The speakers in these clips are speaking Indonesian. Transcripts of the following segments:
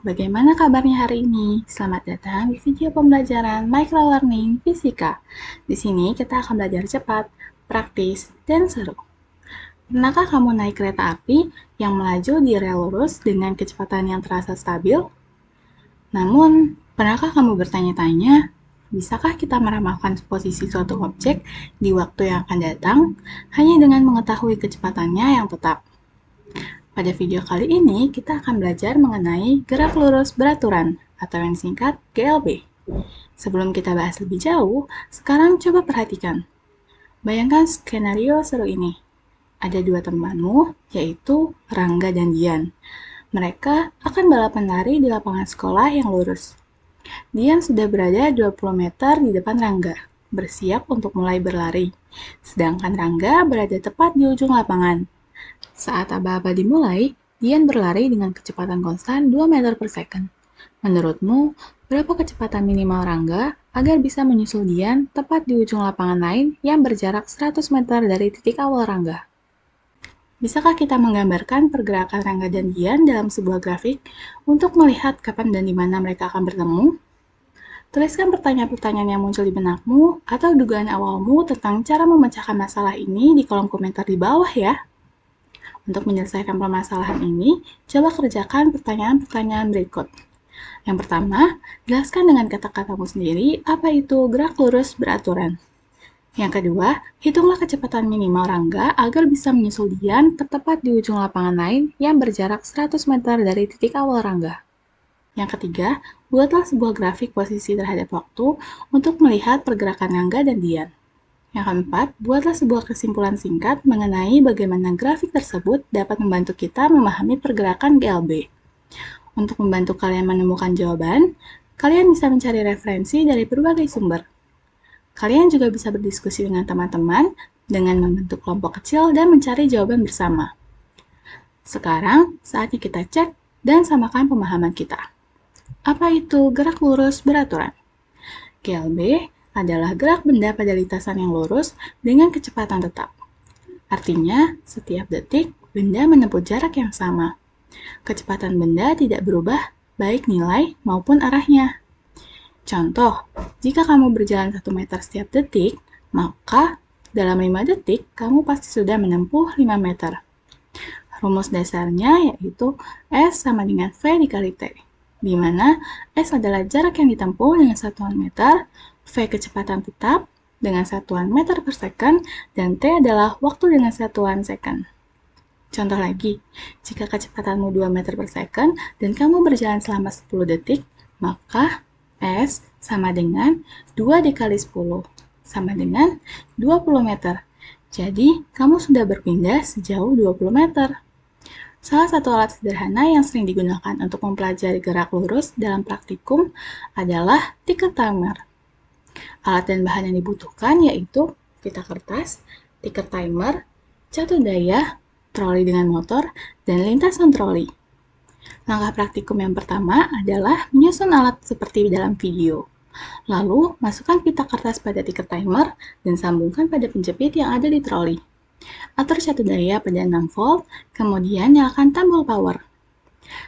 Bagaimana kabarnya hari ini? Selamat datang di video pembelajaran Microlearning Fisika. Di sini kita akan belajar cepat, praktis, dan seru. Pernahkah kamu naik kereta api yang melaju di rel lurus dengan kecepatan yang terasa stabil? Namun, pernahkah kamu bertanya-tanya, bisakah kita meramalkan posisi suatu objek di waktu yang akan datang hanya dengan mengetahui kecepatannya yang tetap? Pada video kali ini, kita akan belajar mengenai gerak lurus beraturan, atau yang singkat GLB. Sebelum kita bahas lebih jauh, sekarang coba perhatikan. Bayangkan skenario seru ini. Ada dua temanmu, yaitu Rangga dan Dian. Mereka akan balapan lari di lapangan sekolah yang lurus. Dian sudah berada 20 meter di depan Rangga, bersiap untuk mulai berlari. Sedangkan Rangga berada tepat di ujung lapangan. Saat aba-aba dimulai, Dian berlari dengan kecepatan konstan 2 meter per second. Menurutmu, berapa kecepatan minimal Rangga agar bisa menyusul Dian tepat di ujung lapangan lain yang berjarak 100 meter dari titik awal Rangga? Bisakah kita menggambarkan pergerakan Rangga dan Dian dalam sebuah grafik untuk melihat kapan dan di mana mereka akan bertemu? Tuliskan pertanyaan-pertanyaan yang muncul di benakmu atau dugaan awalmu tentang cara memecahkan masalah ini di kolom komentar di bawah ya. Untuk menyelesaikan permasalahan ini, coba kerjakan pertanyaan-pertanyaan berikut. Yang pertama, jelaskan dengan kata-katamu sendiri apa itu gerak lurus beraturan. Yang kedua, hitunglah kecepatan minimal Rangga agar bisa menyusul Dian tepat di ujung lapangan lain yang berjarak 100 meter dari titik awal Rangga. Yang ketiga, buatlah sebuah grafik posisi terhadap waktu untuk melihat pergerakan Rangga dan Dian. Yang keempat, buatlah sebuah kesimpulan singkat mengenai bagaimana grafik tersebut dapat membantu kita memahami pergerakan GLB. Untuk membantu kalian menemukan jawaban, kalian bisa mencari referensi dari berbagai sumber. Kalian juga bisa berdiskusi dengan teman-teman dengan membentuk kelompok kecil dan mencari jawaban bersama. Sekarang, saatnya kita cek dan samakan pemahaman kita. Apa itu gerak lurus beraturan? GLB adalah gerak benda pada lintasan yang lurus dengan kecepatan tetap. Artinya, setiap detik, benda menempuh jarak yang sama. Kecepatan benda tidak berubah, baik nilai maupun arahnya. Contoh, jika kamu berjalan 1 meter setiap detik, maka dalam 5 detik, kamu pasti sudah menempuh 5 meter. Rumus dasarnya yaitu S sama dengan V dikali T, di mana S adalah jarak yang ditempuh dengan satuan meter, V kecepatan tetap dengan satuan meter per second, dan T adalah waktu dengan satuan second. Contoh lagi, jika kecepatanmu 2 meter per second dan kamu berjalan selama 10 detik, maka S sama dengan 2 dikali 10, sama dengan 20 meter. Jadi, kamu sudah berpindah sejauh 20 meter. Salah satu alat sederhana yang sering digunakan untuk mempelajari gerak lurus dalam praktikum adalah tiket timer. Alat dan bahan yang dibutuhkan yaitu pita kertas, tiket timer, catu daya, troli dengan motor, dan lintasan troli. Langkah praktikum yang pertama adalah menyusun alat seperti dalam video. Lalu, masukkan pita kertas pada tiket timer dan sambungkan pada penjepit yang ada di troli. Atur catu daya pada 6 volt, kemudian nyalakan tombol power.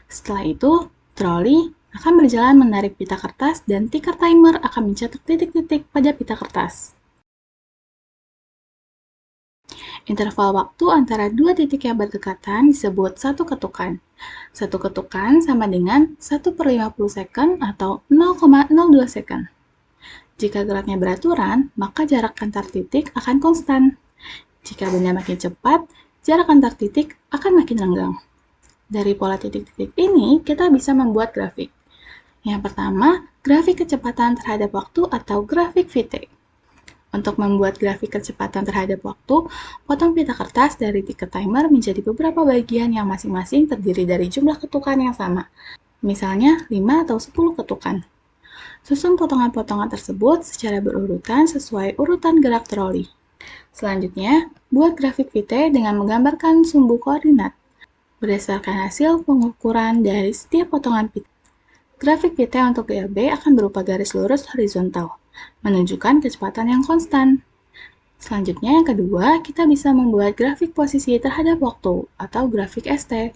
Setelah itu, troli akan berjalan menarik pita kertas dan tiket timer akan mencetak titik-titik pada pita kertas. Interval waktu antara dua titik yang berdekatan disebut satu ketukan. Satu ketukan sama dengan 1/50 second atau 0,02 second. Jika geraknya beraturan, maka jarak antar titik akan konstan. Jika benda makin cepat, jarak antar titik akan makin renggang. Dari pola titik-titik ini, kita bisa membuat grafik. Yang pertama, grafik kecepatan terhadap waktu atau grafik VT. Untuk membuat grafik kecepatan terhadap waktu, potong pita kertas dari tiket timer menjadi beberapa bagian yang masing-masing terdiri dari jumlah ketukan yang sama. Misalnya 5 atau 10 ketukan. Susun potongan-potongan tersebut secara berurutan sesuai urutan gerak troli. Selanjutnya, buat grafik VT dengan menggambarkan sumbu koordinat berdasarkan hasil pengukuran dari setiap potongan pita. Grafik VT untuk GLB akan berupa garis lurus horizontal, menunjukkan kecepatan yang konstan. Selanjutnya, yang kedua, kita bisa membuat grafik posisi terhadap waktu atau grafik ST.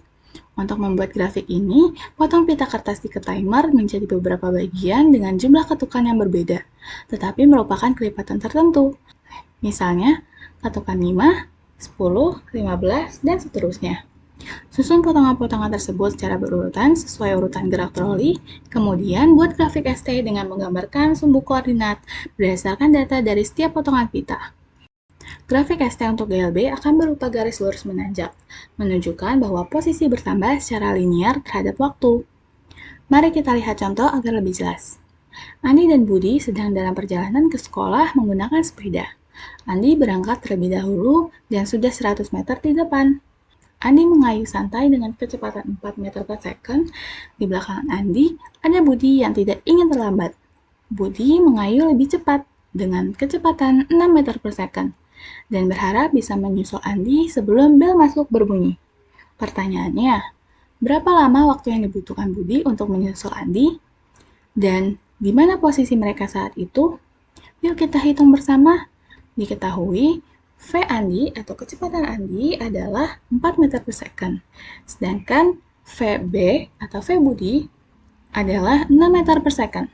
Untuk membuat grafik ini, potong pita kertas di timer menjadi beberapa bagian dengan jumlah ketukan yang berbeda, tetapi merupakan kelipatan tertentu. Misalnya, ketukan 5, 10, 15, dan seterusnya. Susun potongan-potongan tersebut secara berurutan sesuai urutan gerak troli, kemudian buat grafik ST dengan menggambarkan sumbu koordinat berdasarkan data dari setiap potongan pita. Grafik ST untuk GLB akan berupa garis lurus menanjak, menunjukkan bahwa posisi bertambah secara linear terhadap waktu. Mari kita lihat contoh agar lebih jelas. Andi dan Budi sedang dalam perjalanan ke sekolah menggunakan sepeda. Andi berangkat terlebih dahulu dan sudah 100 meter di depan. Andi mengayuh santai dengan kecepatan 4 meter per second. Di belakang Andi ada Budi yang tidak ingin terlambat. Budi mengayuh lebih cepat dengan kecepatan 6 meter per second dan berharap bisa menyusul Andi sebelum bel masuk berbunyi. Pertanyaannya, berapa lama waktu yang dibutuhkan Budi untuk menyusul Andi? Dan di mana posisi mereka saat itu? Yuk kita hitung bersama. Diketahui, V Andi atau kecepatan Andi adalah 4 meter per second. Sedangkan VB atau V Budi adalah 6 meter per second.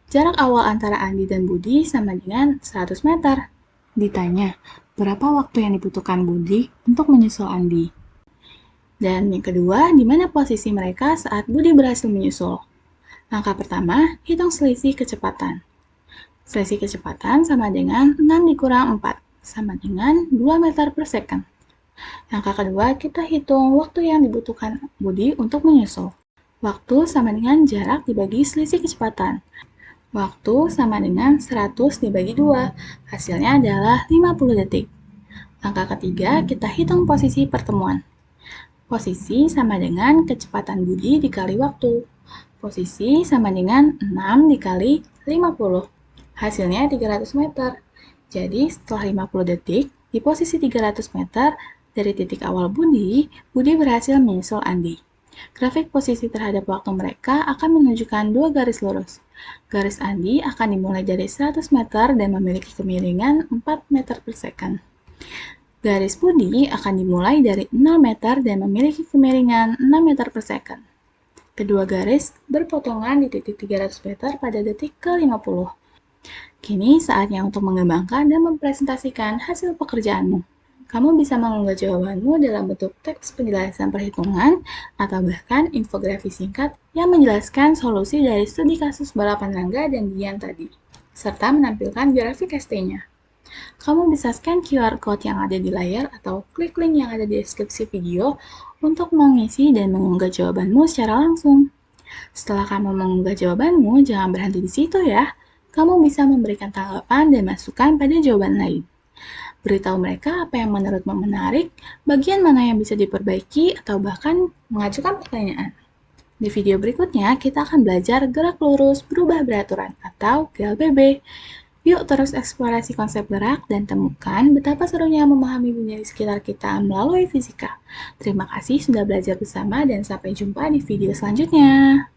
Jarak awal antara Andi dan Budi sama dengan 100 meter. Ditanya, berapa waktu yang dibutuhkan Budi untuk menyusul Andi? Dan yang kedua, di mana posisi mereka saat Budi berhasil menyusul? Langkah pertama, hitung selisih kecepatan. Selisih kecepatan sama dengan 6 dikurang 4, sama dengan 2 meter per second. Langkah kedua, kita hitung waktu yang dibutuhkan Budi untuk menyusul. Waktu sama dengan jarak dibagi selisih kecepatan. Waktu sama dengan 100 dibagi 2, hasilnya adalah 50 detik. Langkah ketiga, kita hitung posisi pertemuan. Posisi sama dengan kecepatan Budi dikali waktu. Posisi sama dengan 6 dikali 50. Hasilnya 300 meter. Jadi setelah 50 detik, di posisi 300 meter dari titik awal Budi berhasil menyusul Andi. Grafik posisi terhadap waktu mereka akan menunjukkan dua garis lurus. Garis Andi akan dimulai dari 100 meter dan memiliki kemiringan 4 meter per second. Garis Budi akan dimulai dari 0 meter dan memiliki kemiringan 6 meter per second. Kedua garis berpotongan di titik 300 meter pada detik ke-50. Kini saatnya untuk mengembangkan dan mempresentasikan hasil pekerjaanmu. Kamu bisa mengunggah jawabanmu dalam bentuk teks penjelasan perhitungan atau bahkan infografis singkat yang menjelaskan solusi dari studi kasus balapan Rangga dan Dian tadi, serta menampilkan grafik ST-nya. Kamu bisa scan QR Code yang ada di layar atau klik link yang ada di deskripsi video untuk mengisi dan mengunggah jawabanmu secara langsung. Setelah kamu mengunggah jawabanmu, jangan berhenti di situ ya. Kamu bisa memberikan tanggapan dan masukan pada jawaban lain. Beritahu mereka apa yang menurutmu menarik, bagian mana yang bisa diperbaiki, atau bahkan mengajukan pertanyaan. Di video berikutnya, kita akan belajar gerak lurus berubah beraturan atau GLBB. Yuk terus eksplorasi konsep gerak dan temukan betapa serunya memahami dunia di sekitar kita melalui fisika. Terima kasih sudah belajar bersama dan sampai jumpa di video selanjutnya.